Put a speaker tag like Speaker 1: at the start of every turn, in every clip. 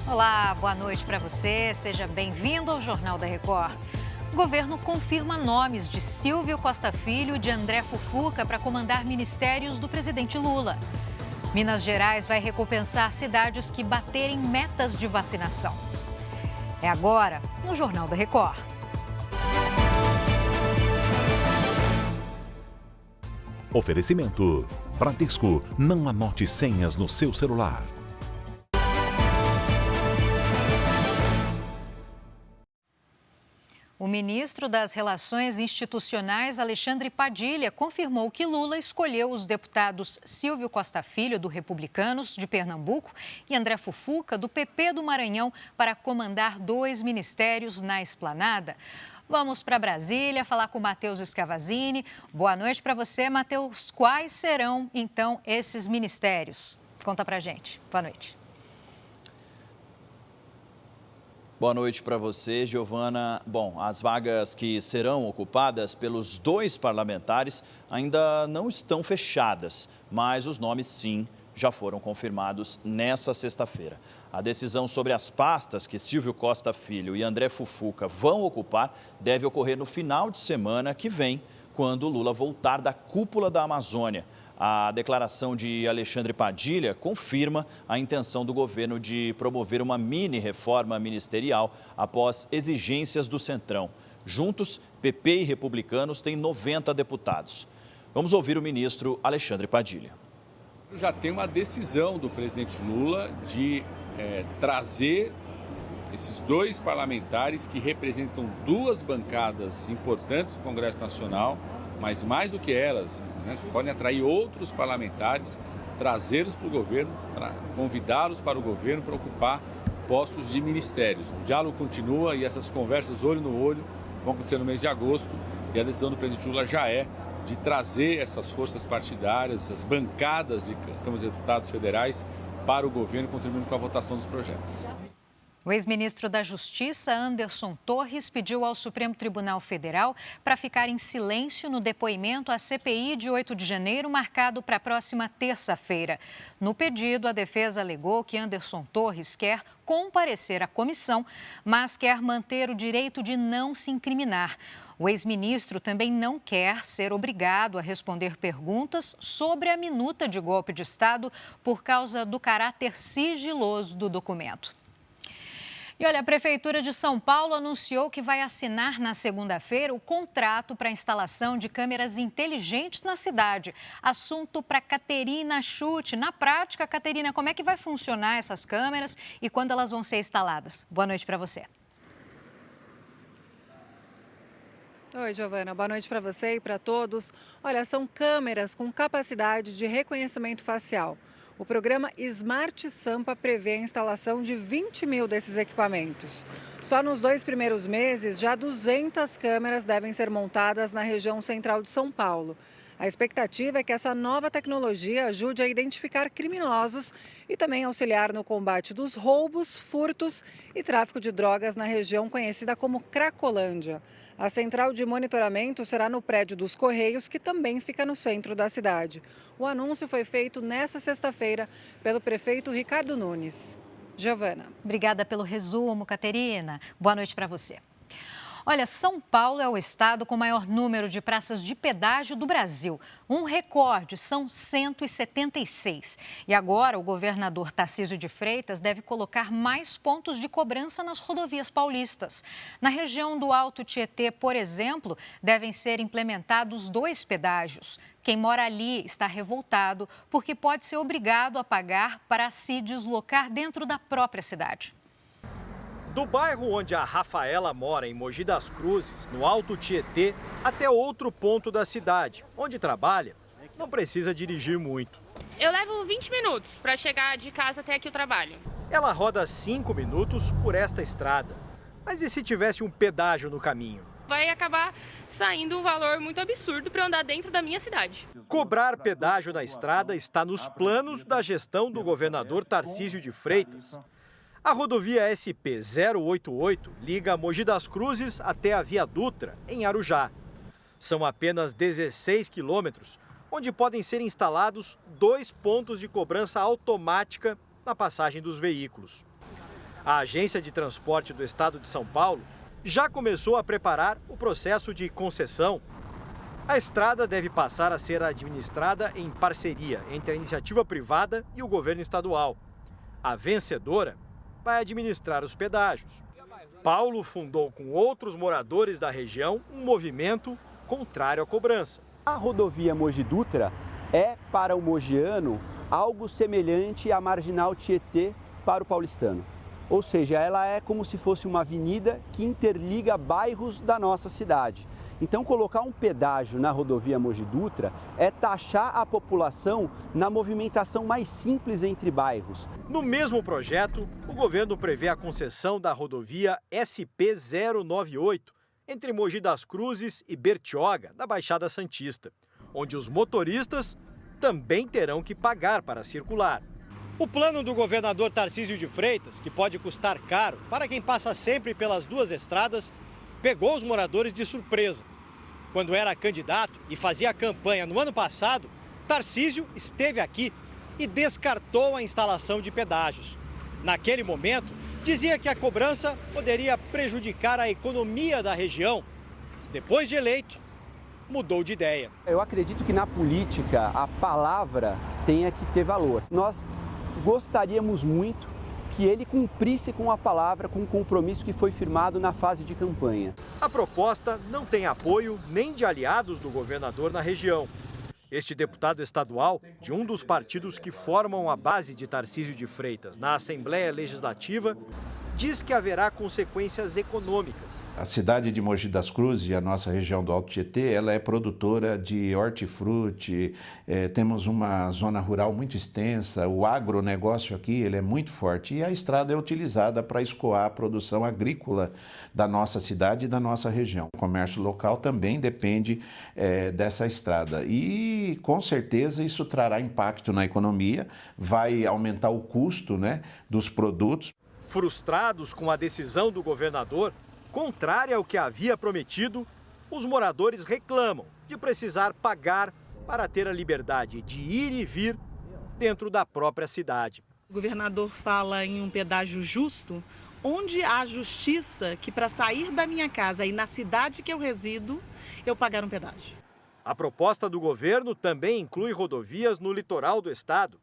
Speaker 1: Olá, boa noite para você. Seja bem-vindo ao Jornal da Record. O governo confirma nomes de Silvio Costa Filho e de André Fufuca para comandar ministérios do presidente Lula. Minas Gerais vai recompensar cidades que baterem metas de vacinação. É agora, no Jornal da Record.
Speaker 2: Oferecimento: Bradesco, não anote senhas no seu celular.
Speaker 1: O ministro das Relações Institucionais, Alexandre Padilha, confirmou que Lula escolheu os deputados Silvio Costa Filho, do Republicanos, de Pernambuco, e André Fufuca, do PP do Maranhão, para comandar 2 ministérios na Esplanada. Vamos para Brasília falar com o Matheus Escavazini. Boa noite para você, Matheus. Quais serão, então, esses ministérios? Conta para a gente. Boa noite.
Speaker 3: Boa noite para você, Giovana. Bom, as vagas que serão ocupadas pelos 2 parlamentares ainda não estão fechadas, mas os nomes, sim, já foram confirmados nessa sexta-feira. A decisão sobre as pastas que Silvio Costa Filho e André Fufuca vão ocupar deve ocorrer no final de semana que vem, quando Lula voltar da cúpula da Amazônia. A declaração de Alexandre Padilha confirma a intenção do governo de promover uma mini-reforma ministerial após exigências do Centrão. Juntos, PP e Republicanos têm 90 deputados. Vamos ouvir o ministro Alexandre Padilha.
Speaker 4: Já tem uma decisão do presidente Lula de trazer esses 2 parlamentares que representam 2 bancadas importantes do Congresso Nacional, mas mais do que elas, podem atrair outros parlamentares, trazê-los para o governo, convidá-los para o governo para ocupar postos de ministérios. O diálogo continua e essas conversas olho no olho vão acontecer no mês de agosto e a decisão do presidente Lula já é de trazer essas forças partidárias, essas bancadas de câmaras de deputados federais para o governo, contribuindo com a votação dos projetos.
Speaker 1: O ex-ministro da Justiça, Anderson Torres, pediu ao Supremo Tribunal Federal para ficar em silêncio no depoimento à CPI de 8 de janeiro, marcado para a próxima terça-feira. No pedido, a defesa alegou que Anderson Torres quer comparecer à comissão, mas quer manter o direito de não se incriminar. O ex-ministro também não quer ser obrigado a responder perguntas sobre a minuta de golpe de Estado por causa do caráter sigiloso do documento. E olha, a Prefeitura de São Paulo anunciou que vai assinar na segunda-feira o contrato para a instalação de câmeras inteligentes na cidade. Assunto para Caterina Chute. Na prática, Caterina, como é que vai funcionar essas câmeras e quando elas vão ser instaladas? Boa noite para você.
Speaker 5: Oi, Giovana. Boa noite para você e para todos. Olha, são câmeras com capacidade de reconhecimento facial. O programa Smart Sampa prevê a instalação de 20 mil desses equipamentos. Só nos 2 primeiros meses, já 200 câmeras devem ser montadas na região central de São Paulo. A expectativa é que essa nova tecnologia ajude a identificar criminosos e também auxiliar no combate dos roubos, furtos e tráfico de drogas na região conhecida como Cracolândia. A central de monitoramento será no prédio dos Correios, que também fica no centro da cidade. O anúncio foi feito nesta sexta-feira pelo prefeito Ricardo Nunes. Giovana.
Speaker 1: Obrigada pelo resumo, Caterina. Boa noite para você. Olha, São Paulo é o estado com o maior número de praças de pedágio do Brasil. Um recorde, são 176. E agora o governador Tarcísio de Freitas deve colocar mais pontos de cobrança nas rodovias paulistas. Na região do Alto Tietê, por exemplo, devem ser implementados 2 pedágios. Quem mora ali está revoltado porque pode ser obrigado a pagar para se deslocar dentro da própria cidade.
Speaker 6: Do bairro onde a Rafaela mora, em Mogi das Cruzes, no Alto Tietê, até outro ponto da cidade, onde trabalha, não precisa dirigir muito.
Speaker 7: Eu levo 20 minutos para chegar de casa até aqui o trabalho.
Speaker 6: Ela roda 5 minutos por esta estrada. Mas e se tivesse um pedágio no caminho?
Speaker 7: Vai acabar saindo um valor muito absurdo para eu andar dentro da minha cidade.
Speaker 6: Cobrar pedágio na estrada está nos planos da gestão do governador Tarcísio de Freitas. A rodovia SP-088 liga Mogi das Cruzes até a Via Dutra, em Arujá. São apenas 16 quilômetros, onde podem ser instalados 2 pontos de cobrança automática na passagem dos veículos. A Agência de Transporte do Estado de São Paulo já começou a preparar o processo de concessão. A estrada deve passar a ser administrada em parceria entre a iniciativa privada e o governo estadual. A vencedora vai administrar os pedágios. Paulo fundou com outros moradores da região um movimento contrário à cobrança.
Speaker 8: A rodovia Mogi Dutra é, para o mogiano, algo semelhante à Marginal Tietê para o paulistano. Ou seja, ela é como se fosse uma avenida que interliga bairros da nossa cidade. Então, colocar um pedágio na rodovia Mogi Dutra é taxar a população na movimentação mais simples entre bairros.
Speaker 6: No mesmo projeto, o governo prevê a concessão da rodovia SP-098, entre Mogi das Cruzes e Bertioga, na Baixada Santista, onde os motoristas também terão que pagar para circular. O plano do governador Tarcísio de Freitas, que pode custar caro para quem passa sempre pelas duas estradas, pegou os moradores de surpresa. Quando era candidato e fazia campanha no ano passado, Tarcísio esteve aqui e descartou a instalação de pedágios. Naquele momento, dizia que a cobrança poderia prejudicar a economia da região. Depois de eleito, mudou de ideia.
Speaker 8: Eu acredito que na política a palavra tenha que ter valor. Nós gostaríamos muito que ele cumprisse com a palavra, com o compromisso que foi firmado na fase de campanha.
Speaker 6: A proposta não tem apoio nem de aliados do governador na região. Este deputado estadual, de um dos partidos que formam a base de Tarcísio de Freitas na Assembleia Legislativa, diz que haverá consequências econômicas.
Speaker 9: A cidade de Mogi das Cruzes e a nossa região do Alto Tietê, ela é produtora de hortifruti, temos uma zona rural muito extensa, o agronegócio aqui ele é muito forte e a estrada é utilizada para escoar a produção agrícola da nossa cidade e da nossa região. O comércio local também depende dessa estrada e com certeza isso trará impacto na economia, vai aumentar o custo, né, dos produtos.
Speaker 6: Frustrados com a decisão do governador, contrária ao que havia prometido, os moradores reclamam de precisar pagar para ter a liberdade de ir e vir dentro da própria cidade.
Speaker 10: O governador fala em um pedágio justo, onde há justiça que para sair da minha casa e na cidade que eu resido, eu pagar um pedágio.
Speaker 6: A proposta do governo também inclui rodovias no litoral do estado,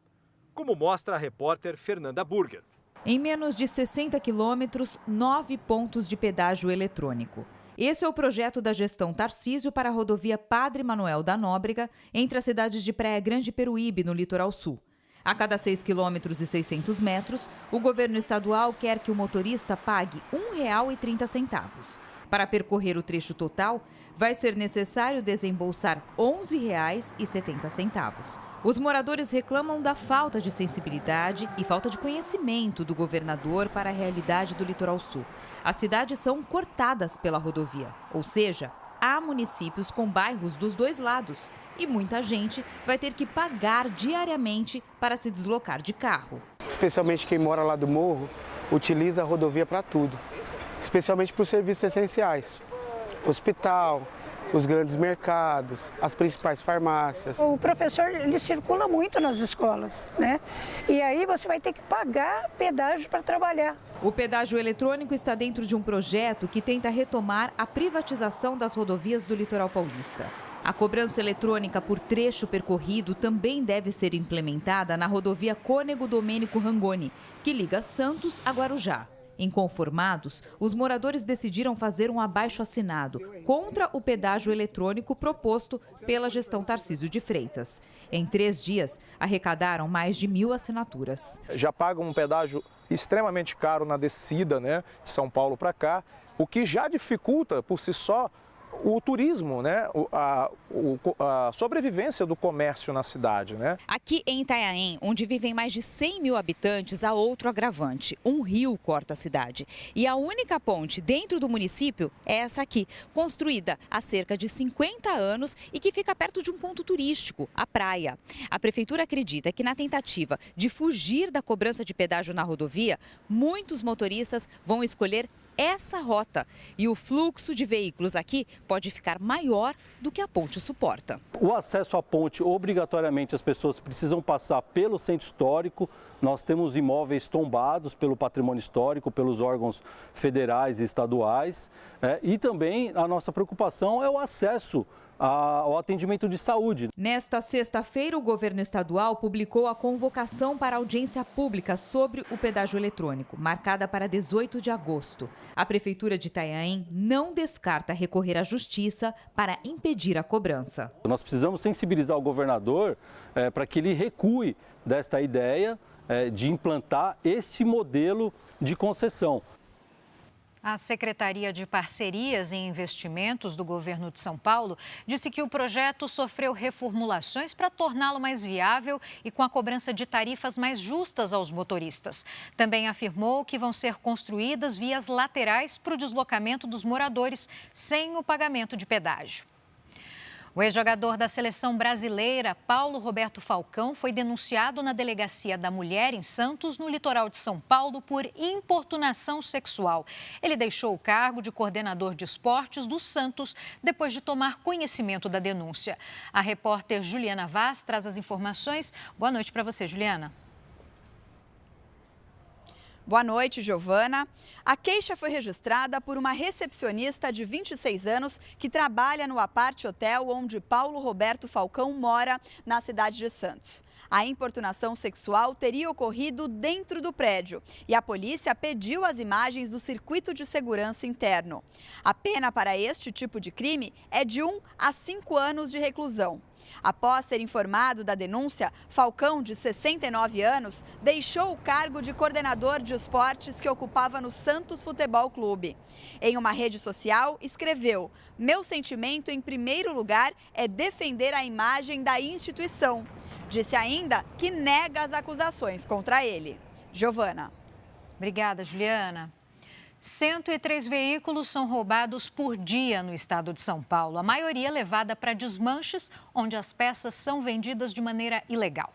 Speaker 6: como mostra a repórter Fernanda Burger.
Speaker 11: Em menos de 60 quilômetros, 9 pontos de pedágio eletrônico. Esse é o projeto da gestão Tarcísio para a rodovia Padre Manuel da Nóbrega, entre as cidades de Praia Grande e Peruíbe, no litoral sul. A cada 6 quilômetros e 600 metros, o governo estadual quer que o motorista pague R$ 1,30. Para percorrer o trecho total, vai ser necessário desembolsar R$ 11,70. Os moradores reclamam da falta de sensibilidade e falta de conhecimento do governador para a realidade do litoral sul. As cidades são cortadas pela rodovia, ou seja, há municípios com bairros dos dois lados e muita gente vai ter que pagar diariamente para se deslocar de carro.
Speaker 12: Especialmente quem mora lá do morro, utiliza a rodovia para tudo, especialmente para os serviços essenciais, hospital, os grandes mercados, as principais farmácias.
Speaker 13: O professor ele circula muito nas escolas, né? E aí você vai ter que pagar pedágio para trabalhar.
Speaker 11: O pedágio eletrônico está dentro de um projeto que tenta retomar a privatização das rodovias do litoral paulista. A cobrança eletrônica por trecho percorrido também deve ser implementada na rodovia Cônego Domênico Rangoni, que liga Santos a Guarujá. Inconformados, os moradores decidiram fazer um abaixo-assinado contra o pedágio eletrônico proposto pela gestão Tarcísio de Freitas. Em 3 dias, arrecadaram mais de 1.000 assinaturas.
Speaker 14: Já pagam um pedágio extremamente caro na descida, né, de São Paulo para cá, o que já dificulta por si só o turismo, né? A sobrevivência do comércio na cidade, né?
Speaker 11: Aqui em Itanhaém, onde vivem mais de 100 mil habitantes, há outro agravante. Um rio corta a cidade. E a única ponte dentro do município é essa aqui, construída há cerca de 50 anos e que fica perto de um ponto turístico, a praia. A prefeitura acredita que na tentativa de fugir da cobrança de pedágio na rodovia, muitos motoristas vão escolher essa rota. E o fluxo de veículos aqui pode ficar maior do que a ponte suporta.
Speaker 15: O acesso à ponte, obrigatoriamente, as pessoas precisam passar pelo centro histórico. Nós temos imóveis tombados pelo patrimônio histórico, pelos órgãos federais e estaduais. E também a nossa preocupação é o acesso ao atendimento de saúde.
Speaker 11: Nesta sexta-feira, o governo estadual publicou a convocação para audiência pública sobre o pedágio eletrônico, marcada para 18 de agosto. A Prefeitura de Itanhaém não descarta recorrer à Justiça para impedir a cobrança.
Speaker 15: Nós precisamos sensibilizar o governador para que ele recue desta ideia de implantar esse modelo de concessão.
Speaker 1: A Secretaria de Parcerias e Investimentos do governo de São Paulo disse que o projeto sofreu reformulações para torná-lo mais viável e com a cobrança de tarifas mais justas aos motoristas. Também afirmou que vão ser construídas vias laterais para o deslocamento dos moradores sem o pagamento de pedágio. O ex-jogador da seleção brasileira, Paulo Roberto Falcão, foi denunciado na Delegacia da Mulher, em Santos, no litoral de São Paulo, por importunação sexual. Ele deixou o cargo de coordenador de esportes do Santos depois de tomar conhecimento da denúncia. A repórter Juliana Vaz traz as informações. Boa noite para você, Juliana.
Speaker 16: Boa noite, Giovana. A queixa foi registrada por uma recepcionista de 26 anos que trabalha no Aparte Hotel onde Paulo Roberto Falcão mora, na cidade de Santos. A importunação sexual teria ocorrido dentro do prédio e a polícia pediu as imagens do circuito de segurança interno. A pena para este tipo de crime é de 1 a 5 anos de reclusão. Após ser informado da denúncia, Falcão, de 69 anos, deixou o cargo de coordenador de esportes que ocupava no Santos Futebol Clube. Em uma rede social, escreveu: "Meu sentimento, em primeiro lugar, é defender a imagem da instituição." Disse ainda que nega as acusações contra ele. Giovana.
Speaker 1: Obrigada, Juliana. 103 veículos são roubados por dia no estado de São Paulo. A maioria levada para desmanches, onde as peças são vendidas de maneira ilegal.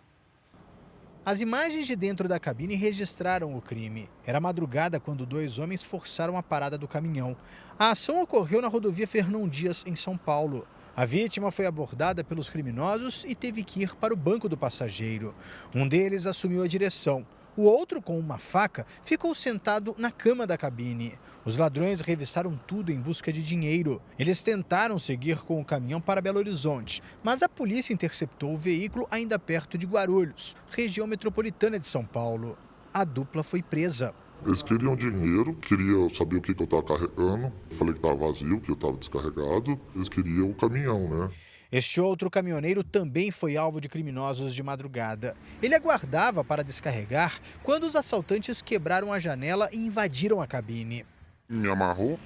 Speaker 17: As imagens de dentro da cabine registraram o crime. Era madrugada quando 2 homens forçaram a parada do caminhão. A ação ocorreu na rodovia Fernão Dias, em São Paulo. A vítima foi abordada pelos criminosos e teve que ir para o banco do passageiro. Um deles assumiu a direção. O outro, com uma faca, ficou sentado na cama da cabine. Os ladrões revistaram tudo em busca de dinheiro. Eles tentaram seguir com o caminhão para Belo Horizonte, mas a polícia interceptou o veículo ainda perto de Guarulhos, região metropolitana de São Paulo. A dupla foi presa.
Speaker 18: Eles queriam dinheiro, queriam saber o que eu estava carregando. Eu falei que estava vazio, que eu estava descarregado. Eles queriam o caminhão, né?
Speaker 17: Este outro caminhoneiro também foi alvo de criminosos de madrugada. Ele aguardava para descarregar quando os assaltantes quebraram a janela e invadiram a cabine.
Speaker 18: Me amarrou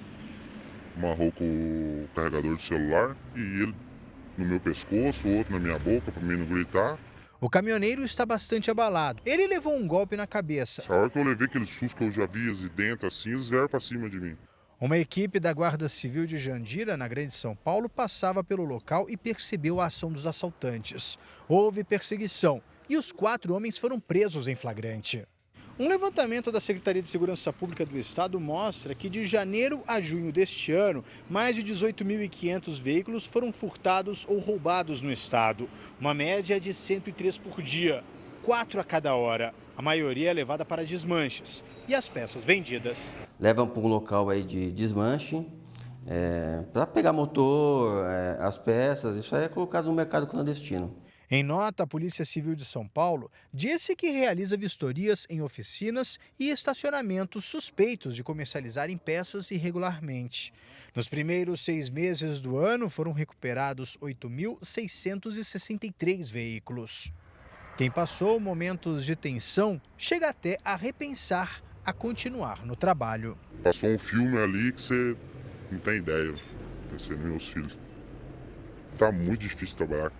Speaker 18: com o carregador de celular e ele no meu pescoço, o outro na minha boca para mim não gritar.
Speaker 17: O caminhoneiro está bastante abalado. Ele levou um golpe na cabeça.
Speaker 18: A hora que eu levei aquele susto que eu já vi de dentro assim, eles vieram para cima de mim.
Speaker 17: Uma equipe da Guarda Civil de Jandira, na Grande São Paulo, passava pelo local e percebeu a ação dos assaltantes. Houve perseguição e os 4 homens foram presos em flagrante. Um levantamento da Secretaria de Segurança Pública do Estado mostra que de janeiro a junho deste ano, mais de 18.500 veículos foram furtados ou roubados no estado. Uma média de 103 por dia, 4 a cada hora. A maioria é levada para desmanches e as peças vendidas.
Speaker 19: Levam para um local aí de desmanche, para pegar motor, as peças, isso aí é colocado no mercado clandestino.
Speaker 17: Em nota, a Polícia Civil de São Paulo disse que realiza vistorias em oficinas e estacionamentos suspeitos de comercializarem peças irregularmente. Nos primeiros 6 meses do ano, foram recuperados 8.663 veículos. Quem passou momentos de tensão chega até a repensar a continuar no trabalho.
Speaker 18: Passou um filme ali que você não tem ideia. Pensei nos meus filhos. Tá muito difícil trabalhar.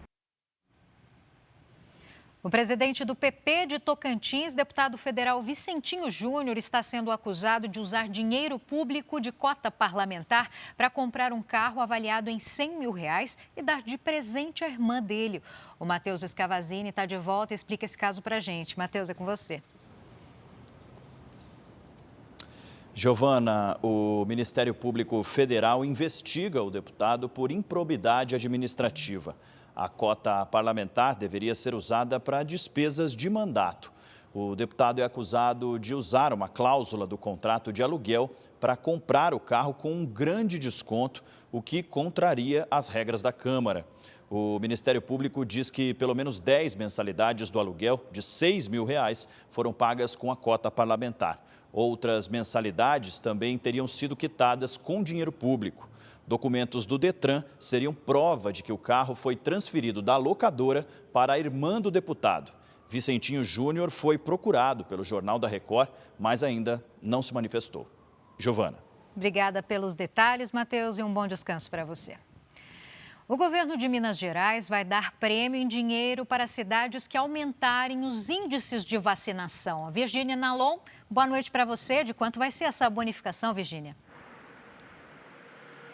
Speaker 1: O presidente do PP de Tocantins, deputado federal Vicentinho Júnior, está sendo acusado de usar dinheiro público de cota parlamentar para comprar um carro avaliado em R$100 mil e dar de presente à irmã dele. O Matheus Escavazini está de volta e explica esse caso para a gente. Matheus, é com você.
Speaker 3: Giovana, o Ministério Público Federal investiga o deputado por improbidade administrativa. A cota parlamentar deveria ser usada para despesas de mandato. O deputado é acusado de usar uma cláusula do contrato de aluguel para comprar o carro com um grande desconto, o que contraria as regras da Câmara. O Ministério Público diz que pelo menos 10 mensalidades do aluguel de R$6 mil foram pagas com a cota parlamentar. Outras mensalidades também teriam sido quitadas com dinheiro público. Documentos do Detran seriam prova de que o carro foi transferido da locadora para a irmã do deputado. Vicentinho Júnior foi procurado pelo Jornal da Record, mas ainda não se manifestou. Giovana.
Speaker 1: Obrigada pelos detalhes, Matheus, e um bom descanso para você. O governo de Minas Gerais vai dar prêmio em dinheiro para cidades que aumentarem os índices de vacinação. Virgínia Nalon, boa noite para você. De quanto vai ser essa bonificação, Virgínia?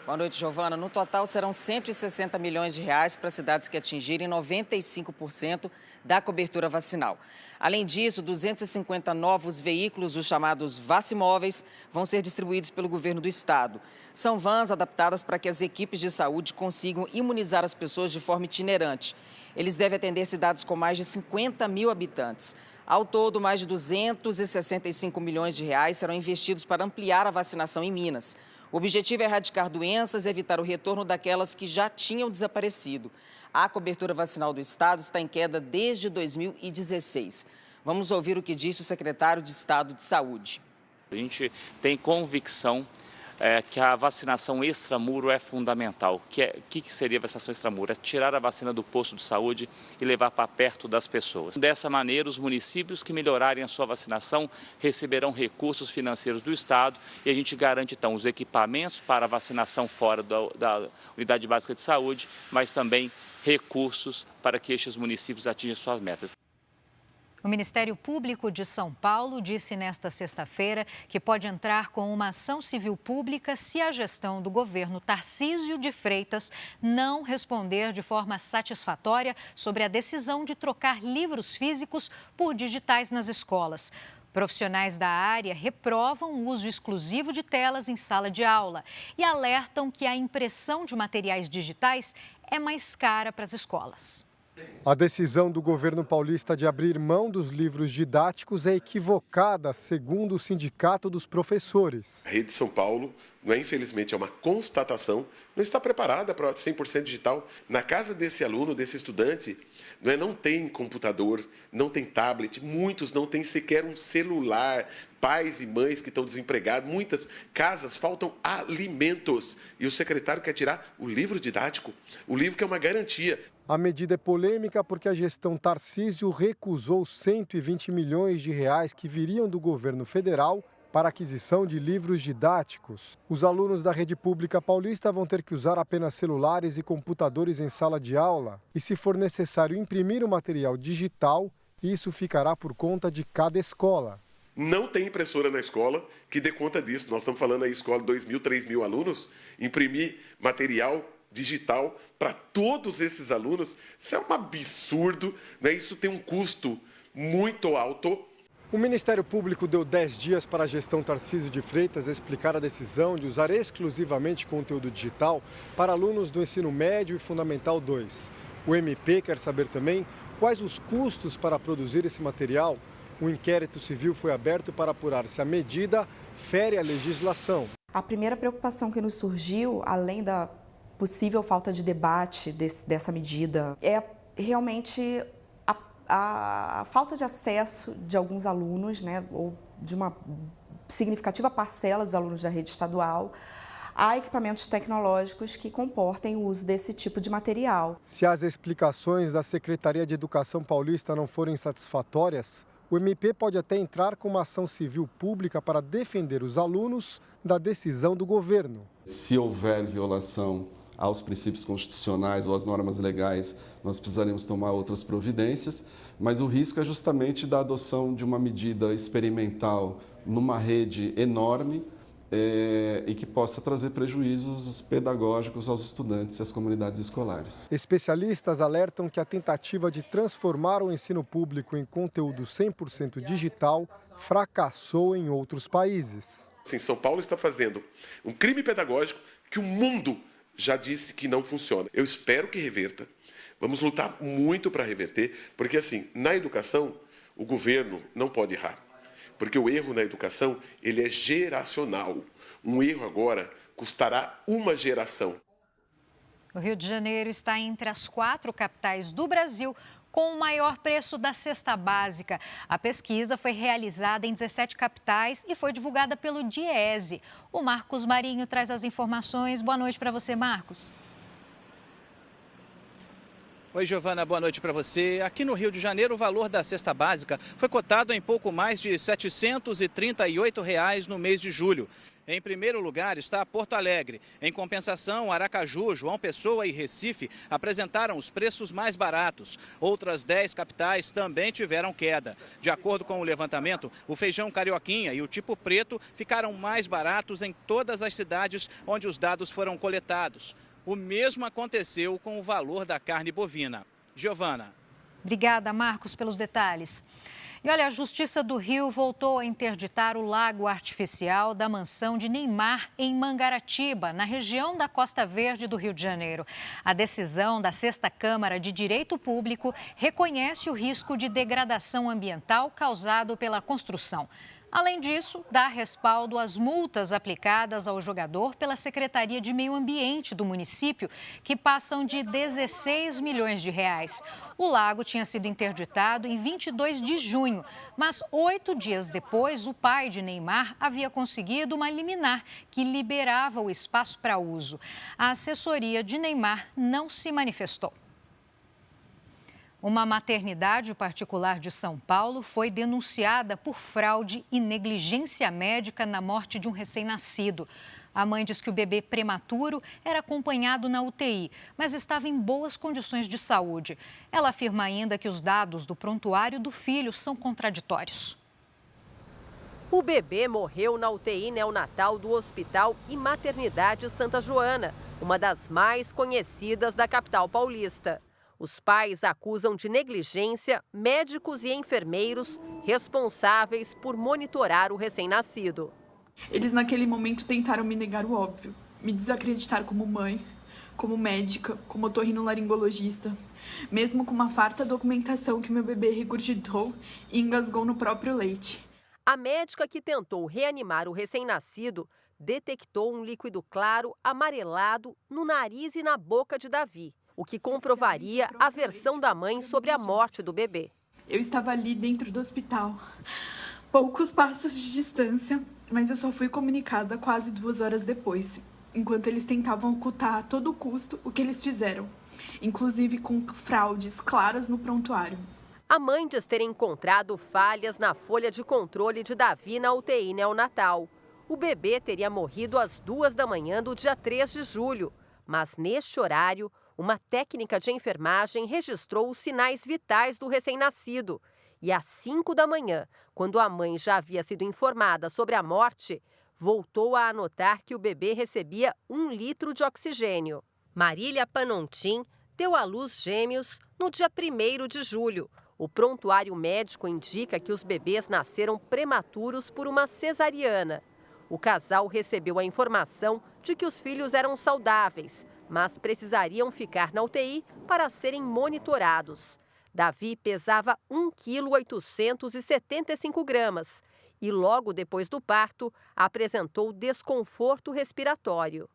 Speaker 20: Boa noite, Giovana. No total, serão 160 milhões de reais para cidades que atingirem 95% da cobertura vacinal. Além disso, 250 novos veículos, os chamados Vacimóveis, vão ser distribuídos pelo governo do estado. São vans adaptadas para que as equipes de saúde consigam imunizar as pessoas de forma itinerante. Eles devem atender cidades com mais de 50 mil habitantes. Ao todo, mais de 265 milhões de reais serão investidos para ampliar a vacinação em Minas. O objetivo é erradicar doenças e evitar o retorno daquelas que já tinham desaparecido. A cobertura vacinal do estado está em queda desde 2016. Vamos ouvir o que disse o secretário de Estado de Saúde.
Speaker 21: A gente tem convicção que a vacinação extramuro é fundamental. O que seria a vacinação extramuro? É tirar a vacina do posto de saúde e levar para perto das pessoas. Dessa maneira, os municípios que melhorarem a sua vacinação receberão recursos financeiros do Estado e a gente garante, então, os equipamentos para a vacinação fora da unidade básica de saúde, mas também recursos para que estes municípios atinjam suas metas.
Speaker 1: O Ministério Público de São Paulo disse nesta sexta-feira que pode entrar com uma ação civil pública se a gestão do governo Tarcísio de Freitas não responder de forma satisfatória sobre a decisão de trocar livros físicos por digitais nas escolas. Profissionais da área reprovam o uso exclusivo de telas em sala de aula e alertam que a impressão de materiais digitais é mais cara para as escolas.
Speaker 22: A decisão do governo paulista de abrir mão dos livros didáticos é equivocada, segundo o Sindicato dos Professores.
Speaker 23: A Rede São Paulo, infelizmente, é uma constatação, não está preparada para 100% digital. Na casa desse aluno, desse estudante, não tem computador, não tem tablet, muitos não têm sequer um celular. Pais e mães que estão desempregados, muitas casas faltam alimentos. E o secretário quer tirar o livro didático, o livro que é uma garantia.
Speaker 22: A medida é polêmica porque a gestão Tarcísio recusou 120 milhões de reais que viriam do governo federal para aquisição de livros didáticos. Os alunos da rede pública paulista vão ter que usar apenas celulares e computadores em sala de aula. E se for necessário imprimir o material digital, isso ficará por conta de cada escola.
Speaker 23: Não tem impressora na escola que dê conta disso. Nós estamos falando aí, escola de 2.000, 3.000 alunos, imprimir material digital para todos esses alunos, isso é um absurdo, né? Isso tem um custo muito alto.
Speaker 22: O Ministério Público deu 10 dias para a gestão Tarcísio de Freitas explicar a decisão de usar exclusivamente conteúdo digital para alunos do ensino médio e fundamental 2. O MP quer saber também quais os custos para produzir esse material. O inquérito civil foi aberto para apurar se a medida fere a legislação.
Speaker 24: A primeira preocupação que nos surgiu, além da possível falta de debate dessa medida, é realmente a falta de acesso de alguns alunos, né, ou de uma significativa parcela dos alunos da rede estadual, a equipamentos tecnológicos que comportem o uso desse tipo de material.
Speaker 22: Se as explicações da Secretaria de Educação Paulista não forem satisfatórias, o MP pode até entrar com uma ação civil pública para defender os alunos da decisão do governo.
Speaker 25: Se houver violação aos princípios constitucionais ou às normas legais, nós precisaremos tomar outras providências, mas o risco é justamente da adoção de uma medida experimental numa rede enorme e que possa trazer prejuízos pedagógicos aos estudantes e às comunidades escolares.
Speaker 22: Especialistas alertam que a tentativa de transformar o ensino público em conteúdo 100% digital fracassou em outros países.
Speaker 23: Sim, São Paulo está fazendo um crime pedagógico que o mundo já disse que não funciona. Eu espero que reverta. Vamos lutar muito para reverter, porque assim, na educação, o governo não pode errar. Porque o erro na educação, ele é geracional. Um erro agora custará uma geração.
Speaker 1: O Rio de Janeiro está entre as 4 capitais do Brasil com o maior preço da cesta básica. A pesquisa foi realizada em 17 capitais e foi divulgada pelo Diese. O Marcos Marinho traz as informações. Boa noite para você, Marcos.
Speaker 2: Oi, Giovana, boa noite para você. Aqui no Rio de Janeiro, o valor da cesta básica foi cotado em pouco mais de R$ 738 no mês de julho. Em primeiro lugar está Porto Alegre. Em compensação, Aracaju, João Pessoa e Recife apresentaram os preços mais baratos. Outras 10 capitais também tiveram queda. De acordo com o levantamento, o feijão carioquinha e o tipo preto ficaram mais baratos em todas as cidades onde os dados foram coletados. O mesmo aconteceu com o valor da carne bovina. Giovana.
Speaker 1: Obrigada, Marcos, pelos detalhes. E olha, a Justiça do Rio voltou a interditar o lago artificial da mansão de Neymar em Mangaratiba, na região da Costa Verde do Rio de Janeiro. A decisão da 6ª Câmara de Direito Público reconhece o risco de degradação ambiental causado pela construção. Além disso, dá respaldo às multas aplicadas ao jogador pela Secretaria de Meio Ambiente do município, que passam de 16 milhões de reais. O lago tinha sido interditado em 22 de junho, mas 8 dias depois, o pai de Neymar havia conseguido uma liminar que liberava o espaço para uso. A assessoria de Neymar não se manifestou. Uma maternidade particular de São Paulo foi denunciada por fraude e negligência médica na morte de um recém-nascido. A mãe diz que o bebê prematuro era acompanhado na UTI, mas estava em boas condições de saúde. Ela afirma ainda que os dados do prontuário do filho são contraditórios.
Speaker 4: O bebê morreu na UTI neonatal do Hospital e Maternidade Santa Joana, uma das mais conhecidas da capital paulista. Os pais acusam de negligência médicos e enfermeiros responsáveis por monitorar o recém-nascido.
Speaker 5: Eles, naquele momento, tentaram me negar o óbvio, me desacreditar como mãe, como médica, como otorrinolaringologista, mesmo com uma farta documentação que meu bebê regurgitou e engasgou no próprio leite.
Speaker 4: A médica que tentou reanimar o recém-nascido detectou um líquido claro amarelado no nariz e na boca de Davi, o que comprovaria a versão da mãe sobre a morte do bebê.
Speaker 5: Eu estava ali dentro do hospital, poucos passos de distância, mas eu só fui comunicada quase 2 horas depois, enquanto eles tentavam ocultar a todo custo o que eles fizeram, inclusive com fraudes claras no prontuário.
Speaker 4: A mãe diz ter encontrado falhas na folha de controle de Davi na UTI neonatal. O bebê teria morrido às 2 da manhã do dia 3 de julho, mas neste horário, uma técnica de enfermagem registrou os sinais vitais do recém-nascido. E às 5 da manhã, quando a mãe já havia sido informada sobre a morte, voltou a anotar que o bebê recebia 1 litro de oxigênio. Marília Panontin deu à luz gêmeos no dia 1º de julho. O prontuário médico indica que os bebês nasceram prematuros por uma cesariana. O casal recebeu a informação de que os filhos eram saudáveis, mas precisariam ficar na UTI para serem monitorados. Davi pesava 1,875 kg e logo depois do parto apresentou desconforto respiratório.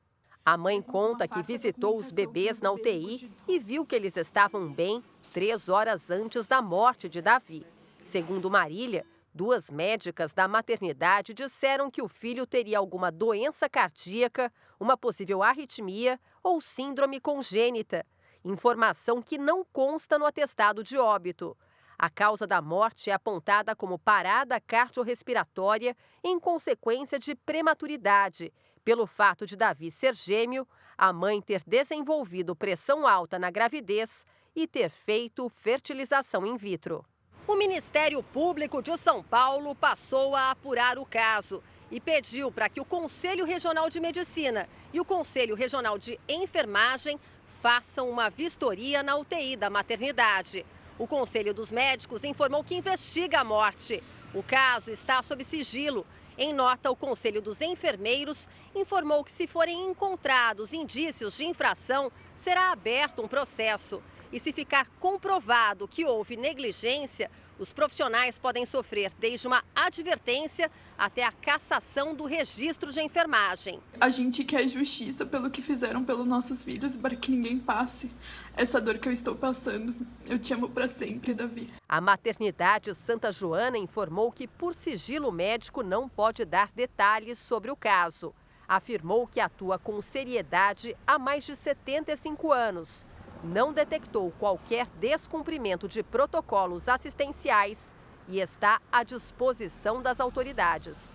Speaker 4: A mãe conta que visitou os bebês na UTI e viu que eles estavam bem 3 horas antes da morte de Davi. Segundo Marília, 2 médicas da maternidade disseram que o filho teria alguma doença cardíaca, uma possível arritmia ou síndrome congênita, informação que não consta no atestado de óbito. A causa da morte é apontada como parada cardiorrespiratória em consequência de prematuridade, pelo fato de Davi ser gêmeo, a mãe ter desenvolvido pressão alta na gravidez e ter feito fertilização in vitro. O Ministério Público de São Paulo passou a apurar o caso e pediu para que o Conselho Regional de Medicina e o Conselho Regional de Enfermagem façam uma vistoria na UTI da maternidade. O Conselho dos Médicos informou que investiga a morte. O caso está sob sigilo. Em nota, o Conselho dos Enfermeiros informou que, se forem encontrados indícios de infração, será aberto um processo. E se ficar comprovado que houve negligência, os profissionais podem sofrer desde uma advertência até a cassação do registro de enfermagem.
Speaker 5: A gente quer justiça pelo que fizeram pelos nossos filhos, para que ninguém passe essa dor que eu estou passando. Eu te amo para sempre, Davi.
Speaker 4: A maternidade Santa Joana informou que, por sigilo médico, não pode dar detalhes sobre o caso. Afirmou que atua com seriedade há mais de 75 anos. Não detectou qualquer descumprimento de protocolos assistenciais e está à disposição das autoridades.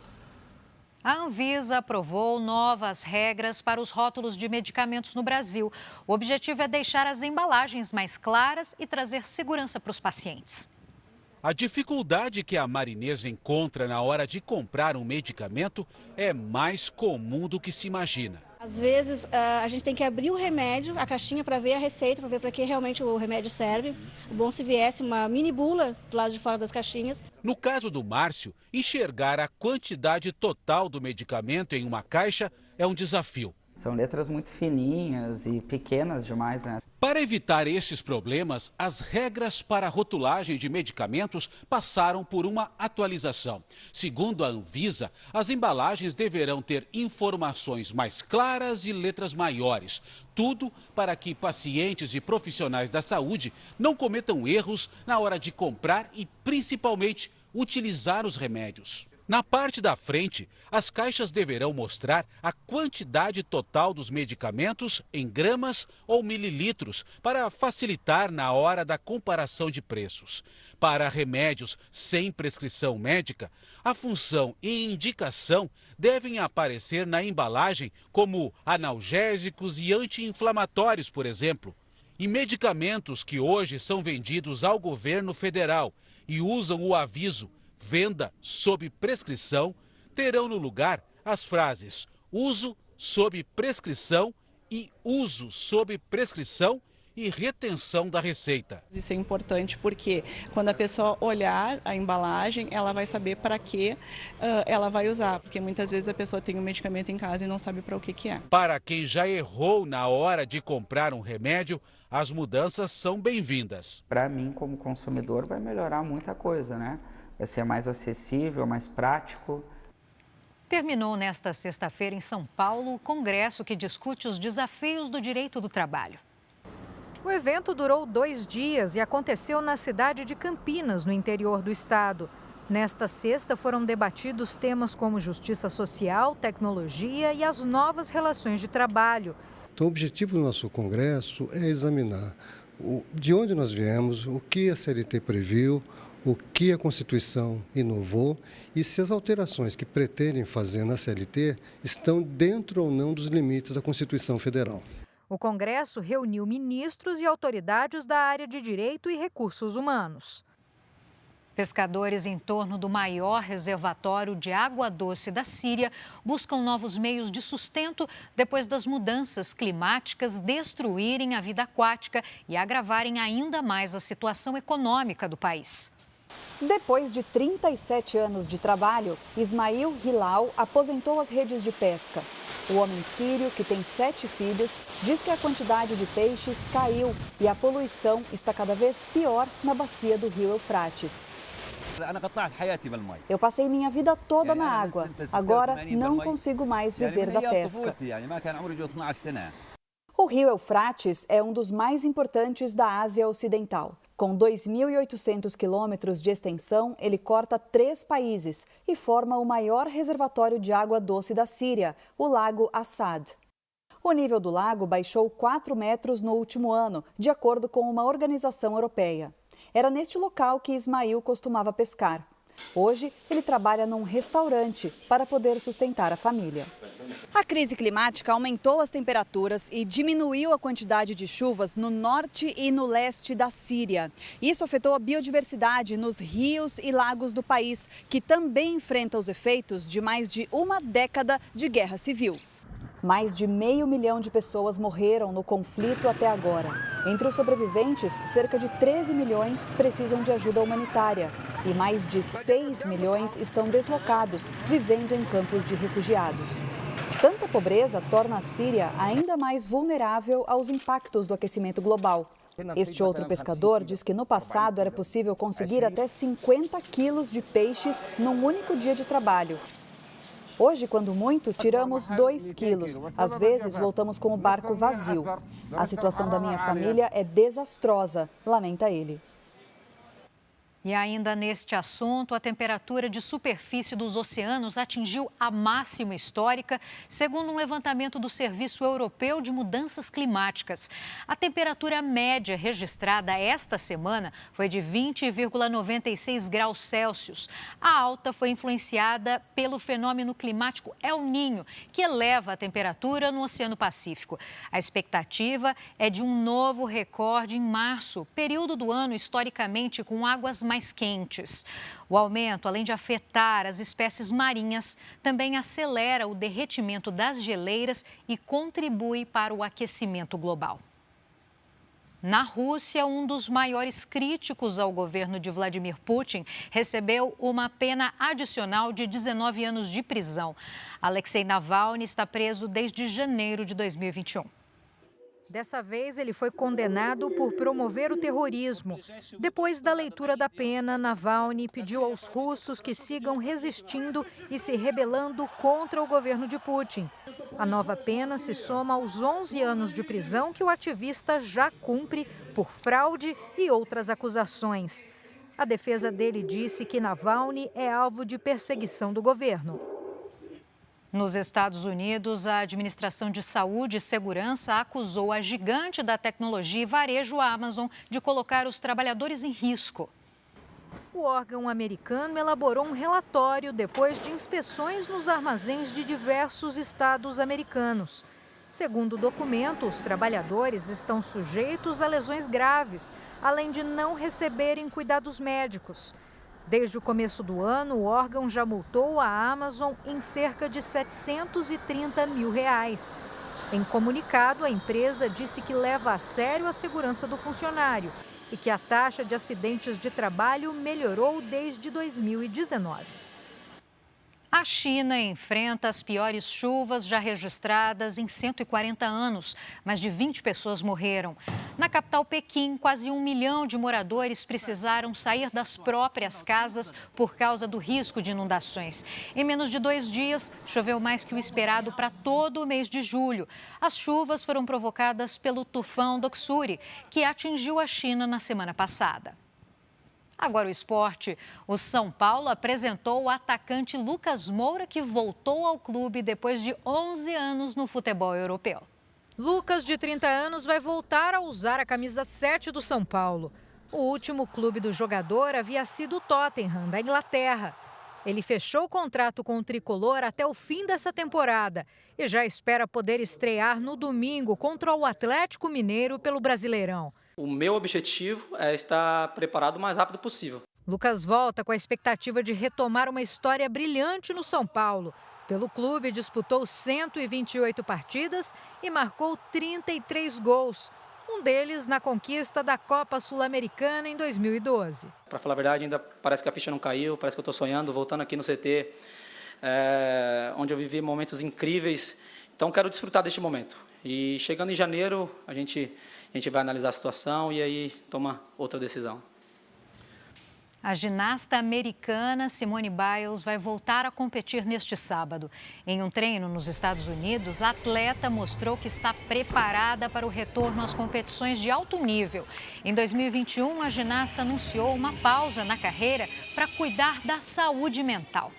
Speaker 1: A Anvisa aprovou novas regras para os rótulos de medicamentos no Brasil. O objetivo é deixar as embalagens mais claras e trazer segurança para os pacientes.
Speaker 6: A dificuldade que a marinesa encontra na hora de comprar um medicamento é mais comum do que se imagina.
Speaker 7: Às vezes a gente tem que abrir o remédio, a caixinha, para ver a receita, para ver para que realmente o remédio serve. O bom se viesse uma mini bula do lado de fora das caixinhas.
Speaker 6: No caso do Márcio, enxergar a quantidade total do medicamento em uma caixa é um desafio.
Speaker 8: São letras muito fininhas e pequenas demais, né?
Speaker 6: Para evitar esses problemas, as regras para a rotulagem de medicamentos passaram por uma atualização. Segundo a Anvisa, as embalagens deverão ter informações mais claras e letras maiores. Tudo para que pacientes e profissionais da saúde não cometam erros na hora de comprar e, principalmente, utilizar os remédios. Na parte da frente, as caixas deverão mostrar a quantidade total dos medicamentos em gramas ou mililitros para facilitar na hora da comparação de preços. Para remédios sem prescrição médica, a função e indicação devem aparecer na embalagem como analgésicos e anti-inflamatórios, por exemplo. E medicamentos que hoje são vendidos ao governo federal e usam o aviso "venda sob prescrição", terão no lugar as frases "uso sob prescrição" e "uso sob prescrição" e retenção da receita.
Speaker 9: Isso é importante porque quando a pessoa olhar a embalagem, ela vai saber para que ela vai usar, porque muitas vezes a pessoa tem um medicamento em casa e não sabe para o que é.
Speaker 6: Para quem já errou na hora de comprar um remédio, as mudanças são bem-vindas.
Speaker 8: Para mim, como consumidor, vai melhorar muita coisa, né? Vai ser mais acessível, mais prático.
Speaker 1: Terminou nesta sexta-feira em São Paulo o congresso que discute os desafios do direito do trabalho. O evento durou 2 dias e aconteceu na cidade de Campinas, no interior do estado. Nesta sexta foram debatidos temas como justiça social, tecnologia e as novas relações de trabalho.
Speaker 22: Então, o objetivo do nosso congresso é examinar de onde nós viemos, o que a CLT previu, o que a Constituição inovou e se as alterações que pretendem fazer na CLT estão dentro ou não dos limites da Constituição Federal.
Speaker 1: O Congresso reuniu ministros e autoridades da área de Direito e Recursos Humanos. Pescadores em torno do maior reservatório de água doce da Síria buscam novos meios de sustento depois das mudanças climáticas destruírem a vida aquática e agravarem ainda mais a situação econômica do país.
Speaker 10: Depois de 37 anos de trabalho, Ismail Hilal aposentou as redes de pesca. O homem sírio, que tem 7 filhos, diz que a quantidade de peixes caiu e a poluição está cada vez pior na bacia do rio Eufrates. Eu passei minha vida toda na água. Agora não consigo mais viver da pesca. O rio Eufrates é um dos mais importantes da Ásia Ocidental. Com 2.800 quilômetros de extensão, ele corta 3 países e forma o maior reservatório de água doce da Síria, o Lago Assad. O nível do lago baixou 4 metros no último ano, de acordo com uma organização europeia. Era neste local que Ismail costumava pescar. Hoje, ele trabalha num restaurante para poder sustentar a família.
Speaker 16: A crise climática aumentou as temperaturas e diminuiu a quantidade de chuvas no norte e no leste da Síria. Isso afetou a biodiversidade nos rios e lagos do país, que também enfrenta os efeitos de mais de uma década de guerra civil.
Speaker 10: Mais de 500 mil de pessoas morreram no conflito até agora. Entre os sobreviventes, cerca de 13 milhões precisam de ajuda humanitária e mais de 6 milhões estão deslocados, vivendo em campos de refugiados. Tanta pobreza torna a Síria ainda mais vulnerável aos impactos do aquecimento global. Este outro pescador diz que no passado era possível conseguir até 50 quilos de peixes num único dia de trabalho. Hoje, quando muito, tiramos 2 quilos. Às vezes, voltamos com o barco vazio. A situação da minha família é desastrosa, lamenta ele.
Speaker 1: E ainda neste assunto, a temperatura de superfície dos oceanos atingiu a máxima histórica, segundo um levantamento do Serviço Europeu de Mudanças Climáticas. A temperatura média registrada esta semana foi de 20,96 graus Celsius. A alta foi influenciada pelo fenômeno climático El Niño, que eleva a temperatura no Oceano Pacífico. A expectativa é de um novo recorde em março, período do ano historicamente com águas mais quentes. O aumento, além de afetar as espécies marinhas, também acelera o derretimento das geleiras e contribui para o aquecimento global. Na Rússia, um dos maiores críticos ao governo de Vladimir Putin recebeu uma pena adicional de 19 anos de prisão. Alexei Navalny está preso desde janeiro de 2021. Dessa vez, ele foi condenado por promover o terrorismo. Depois da leitura da pena, Navalny pediu aos russos que sigam resistindo e se rebelando contra o governo de Putin. A nova pena se soma aos 11 anos de prisão que o ativista já cumpre por fraude e outras acusações. A defesa dele disse que Navalny é alvo de perseguição do governo. Nos Estados Unidos, a Administração de Saúde e Segurança acusou a gigante da tecnologia e varejo Amazon de colocar os trabalhadores em risco. O órgão americano elaborou um relatório depois de inspeções nos armazéns de diversos estados americanos. Segundo o documento, os trabalhadores estão sujeitos a lesões graves, além de não receberem cuidados médicos. Desde o começo do ano, o órgão já multou a Amazon em cerca de R$730 mil. Em comunicado, a empresa disse que leva a sério a segurança do funcionário e que a taxa de acidentes de trabalho melhorou desde 2019. A China enfrenta as piores chuvas já registradas em 140 anos. Mais de 20 pessoas morreram. Na capital Pequim, quase 1 milhão de moradores precisaram sair das próprias casas por causa do risco de inundações. Em menos de 2 dias, choveu mais que o esperado para todo o mês de julho. As chuvas foram provocadas pelo tufão Doksuri, que atingiu a China na semana passada. Agora o esporte. O São Paulo apresentou o atacante Lucas Moura, que voltou ao clube depois de 11 anos no futebol europeu. Lucas, de 30 anos, vai voltar a usar a camisa 7 do São Paulo. O último clube do jogador havia sido o Tottenham, da Inglaterra. Ele fechou o contrato com o tricolor até o fim dessa temporada e já espera poder estrear no domingo contra o Atlético Mineiro pelo Brasileirão.
Speaker 11: O meu objetivo é estar preparado o mais rápido possível.
Speaker 1: Lucas volta com a expectativa de retomar uma história brilhante no São Paulo. Pelo clube, disputou 128 partidas e marcou 33 gols. Um deles na conquista da Copa Sul-Americana em 2012.
Speaker 11: Para falar a verdade, ainda parece que a ficha não caiu, parece que eu estou sonhando, voltando aqui no CT, onde eu vivi momentos incríveis. Então, quero desfrutar deste momento. E chegando em janeiro, a gente vai analisar a situação e aí toma outra decisão.
Speaker 1: A ginasta americana Simone Biles vai voltar a competir neste sábado. Em um treino nos Estados Unidos, a atleta mostrou que está preparada para o retorno às competições de alto nível. Em 2021, a ginasta anunciou uma pausa na carreira para cuidar da saúde mental.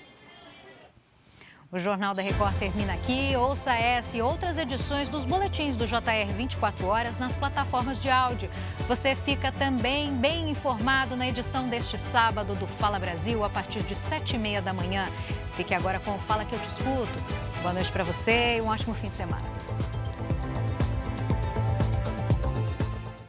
Speaker 1: O Jornal da Record termina aqui. Ouça essa e outras edições dos boletins do JR 24 horas nas plataformas de áudio. Você fica também bem informado na edição deste sábado do Fala Brasil, a partir de 7h30 da manhã. Fique agora com o Fala Que Eu Te Escuto. Boa noite para você e um ótimo fim de semana.